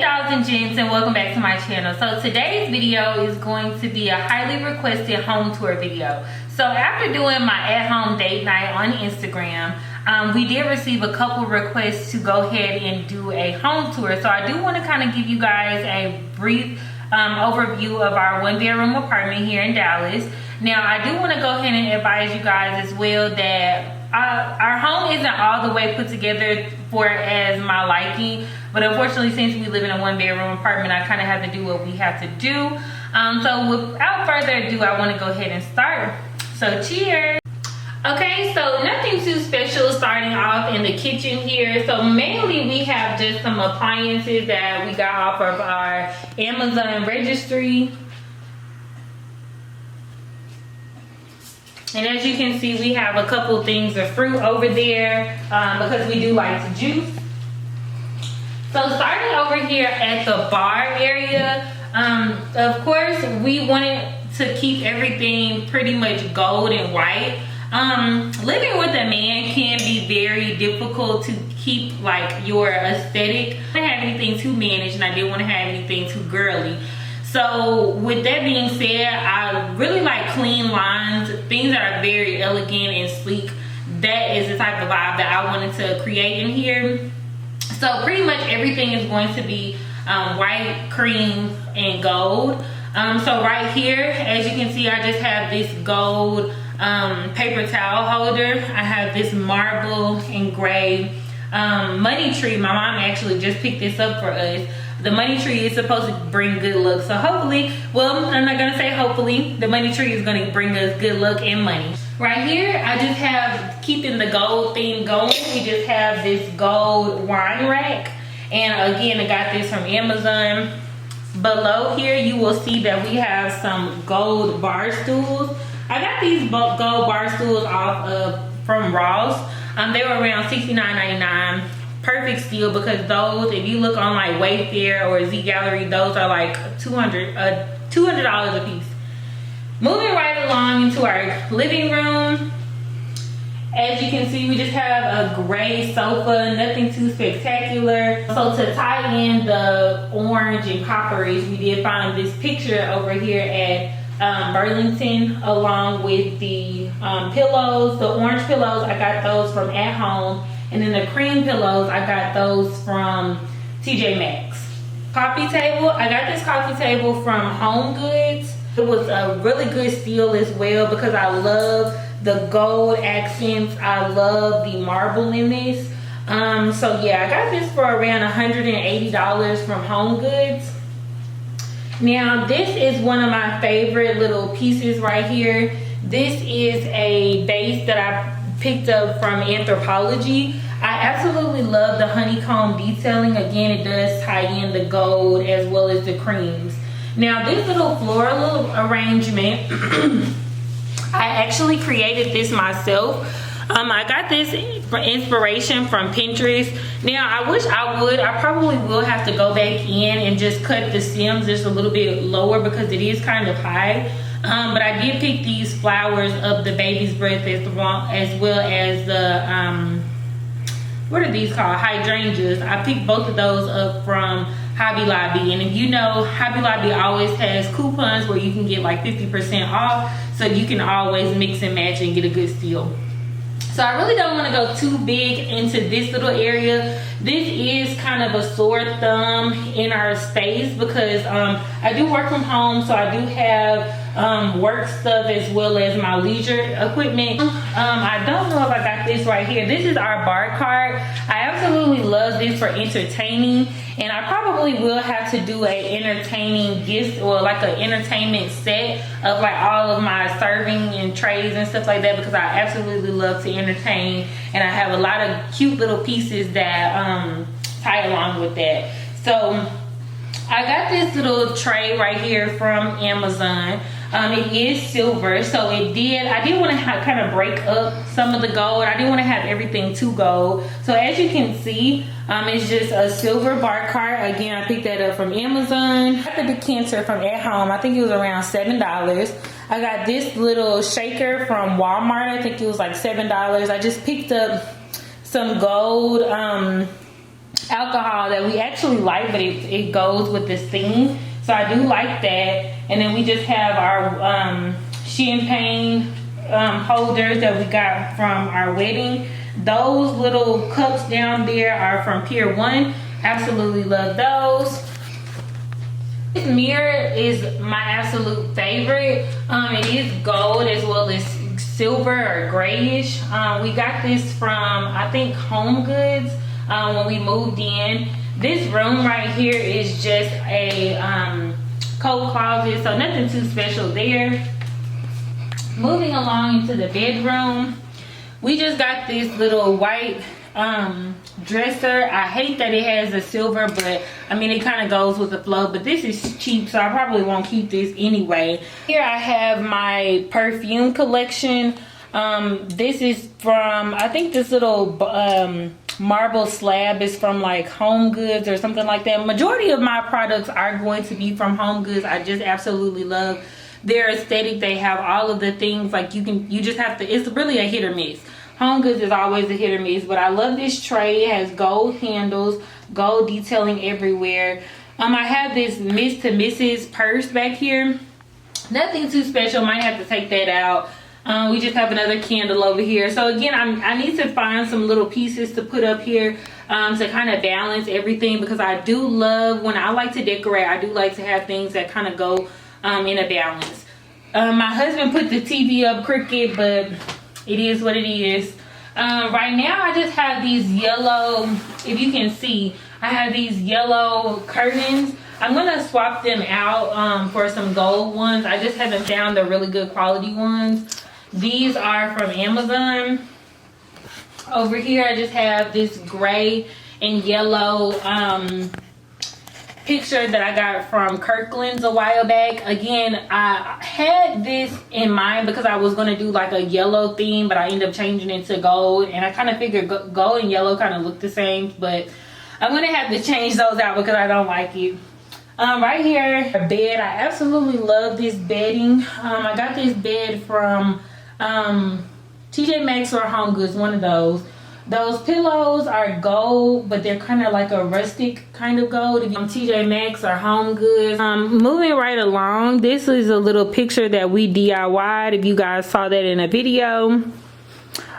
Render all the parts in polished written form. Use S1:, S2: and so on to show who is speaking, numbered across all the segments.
S1: dolls and gents, and welcome back to my channel. So today's video is going to be a highly requested home tour video. So after doing my at-home date night on Instagram, we did receive a couple requests to go ahead and do a home tour. So I do want to kind of give you guys a brief overview of our one-bedroom apartment here in Dallas. Now I do want to go ahead and advise you guys as well that our home isn't all the way put together for as my liking, but unfortunately, since we live in a one-bedroom apartment, I kind of have to do what we have to do. So without further ado, I want to go ahead and start. So cheers. Okay, so nothing too special starting off in the kitchen here. So mainly we have just some appliances that we got off of our Amazon registry. And as you can see, we have a couple things of fruit over there because we do like to juice. So starting over here at the bar area, of course, we wanted to keep everything pretty much gold and white. Living with a man can be very difficult to keep like your aesthetic. I didn't have anything too managed and I didn't want to have anything too girly. So with that being said, I really like clean lines, things that are very elegant and sleek. That is the type of vibe that I wanted to create in here. So pretty much everything is going to be white, cream, and gold. So right here, as you can see, I just have this gold paper towel holder. I have this marble and gray money tree. My mom actually just picked this up for us. The money tree is supposed to bring good luck. So hopefully, well, I'm not gonna say hopefully, the money tree is gonna bring us good luck and money. Right here, I just have, keeping the gold theme going, we just have this gold wine rack. And again, I got this from Amazon. Below here, you will see that we have some gold bar stools. I got these gold bar stools off from Ross. They were around $69.99. Perfect steal because those, if you look on like Wayfair or Z Gallery, those are like $200 a piece. Moving right along into our living room. As you can see, we just have a gray sofa, nothing too spectacular. So to tie in the orange and copperish, we did find this picture over here at Burlington along with the pillows. The orange pillows, I got those from At Home. And then the cream pillows, I got those from TJ Maxx. Coffee table, I got this coffee table from Home Goods. It was a really good steal as well because I love the gold accents. I love the marble in this. So yeah, I got this for around $180 from Home Goods. Now this is one of my favorite little pieces right here. This is a base that I picked up from Anthropologie. I absolutely love the honeycomb detailing. Again, it does tie in the gold as well as the creams. Now this little floral arrangement, I actually created this myself. I got this inspiration from Pinterest. Now I probably will have to go back in and just cut the stems just a little bit lower because it is kind of high. But I did pick these flowers of the baby's breath as well as the what are these called? Hydrangeas. I picked both of those up from Hobby Lobby. And if you know, Hobby Lobby always has coupons where you can get like 50% off. So you can always mix and match and get a good steal. So I really don't want to go too big into this little area. This is kind of a sore thumb in our space because I do work from home, so I do have work stuff as well as my leisure equipment. I don't know if I got this right here. This is our bar cart. I absolutely love this for entertaining, and I probably will have to do a entertaining gift or like an entertainment set of like all of my serving and trays and stuff like that because I absolutely love to entertain, and I have a lot of cute little pieces that tie along with that. So I got this little tray right here from Amazon. It is silver, so I did want to kind of break up some of the gold. I didn't want to have everything too gold. So as you can see, it's just a silver bar cart. Again, I picked that up from Amazon. I got the decanter from At Home. I think it was around $7. I got this little shaker from Walmart. I think it was like $7. I just picked up some gold alcohol that we actually like, but it goes with this theme. So I do like that. And then we just have our champagne holders that we got from our wedding. Those little cups down there are from Pier 1. Absolutely love those. This mirror is my absolute favorite. It is gold as well as silver or grayish. We got this from, I think, Home Goods when we moved in. This room right here is just a coat closet, so nothing too special there. Moving along into the bedroom, we just got this little white dresser. I hate that it has a silver, but I mean, it kind of goes with the flow, but this is cheap, so I probably won't keep this anyway. Here I have my perfume collection. This is from, I think this little marble slab is from like Home Goods or something like that. Majority of my products are going to be from Home Goods. I just absolutely love their aesthetic. They have all of the things, like you just have to, it's really a hit or miss. Home Goods is always a hit or miss, but I love this tray. It has gold handles, gold detailing everywhere. I have this Miss to Mrs. purse back here. Nothing too special, might have to take that out. We just have another candle over here. So again, I need to find some little pieces to put up here to kind of balance everything, because I do love, when I like to decorate, I do like to have things that kind of go in a balance. My husband put the TV up crooked, but it is what it is. Right now I just have these yellow, if you can see, I have these yellow curtains. I'm gonna swap them out for some gold ones. I just haven't found the really good quality ones. These are from Amazon. Over here I just have this gray and yellow picture that I got from Kirkland's a while back. Again, I had this in mind because I was going to do like a yellow theme, but I ended up changing it to gold, and I kind of figured gold and yellow kind of look the same, but I'm going to have to change those out because I don't like it. Right here, a bed. I absolutely love this bedding. I got this bed from TJ Maxx or Home Goods, one of those. Those pillows are gold, but they're kind of like a rustic kind of gold. If you're TJ Maxx or Home Goods. Moving right along, this is a little picture that we DIY'd, if you guys saw that in a video.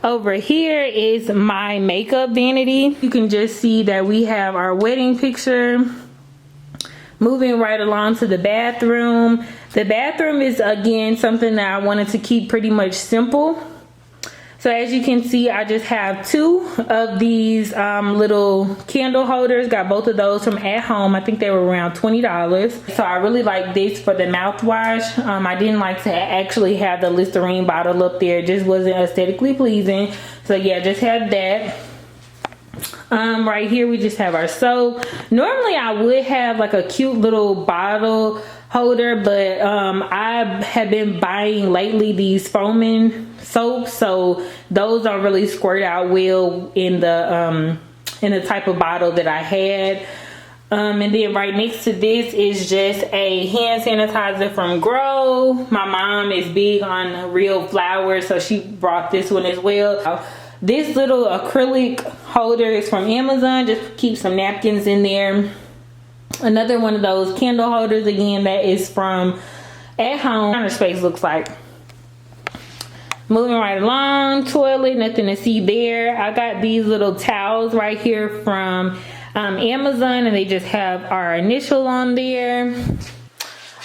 S1: Over here is my makeup vanity. You can just see that we have our wedding picture. Moving right along to the bathroom. The bathroom is, again, something that I wanted to keep pretty much simple. So as you can see, I just have two of these little candle holders. Got both of those from At Home. I think they were around $20. So I really like this for the mouthwash. I didn't like to actually have the Listerine bottle up there. It just wasn't aesthetically pleasing. So yeah, just have that. Right here we just have our soap. Normally I would have like a cute little bottle holder, but I have been buying lately these foaming soaps, so those don't really squirt out well in the type of bottle that I had. And then right next to this is just a hand sanitizer from Grow. My mom is big on real flowers, so she brought this one as well. This little acrylic holder is from Amazon. Just keep some napkins in there. Another one of those candle holders, again, that is from At Home. Counter space looks like. Moving right along, toilet, nothing to see there. I got these little towels right here from Amazon, and they just have our initial on there.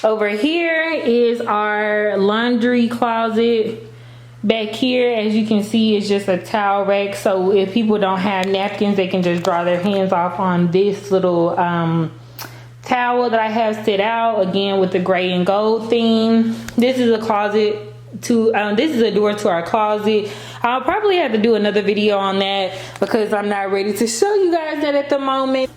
S1: Over here is our laundry closet. Back here, as you can see, is just a towel rack, so if people don't have napkins, they can just dry their hands off on this little towel that I have set out, again with the gray and gold theme. This is a closet to this is a door to our closet. I'll probably have to do another video on that because I'm not ready to show you guys that at the moment.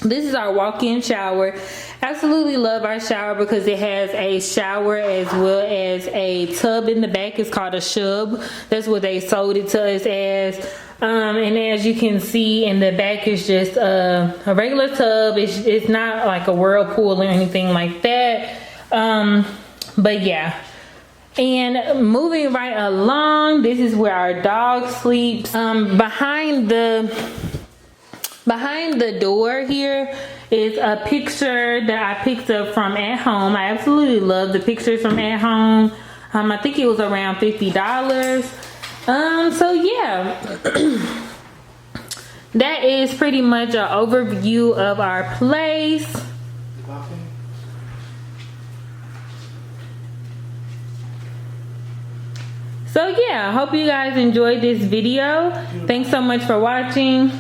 S1: This is our walk-in shower. Absolutely love our shower because it has a shower as well as a tub in the back. It's called a shub. That's what they sold it to us as. And as you can see in the back, is just a regular tub. It's not like a whirlpool or anything like that. But yeah. And moving right along, this is where our dog sleeps. Behind the Behind the door here is a picture that I picked up from At Home. I absolutely love the pictures from At Home. I think it was around $50. So yeah, that is pretty much an overview of our place. So yeah, I hope you guys enjoyed this video. Thanks so much for watching.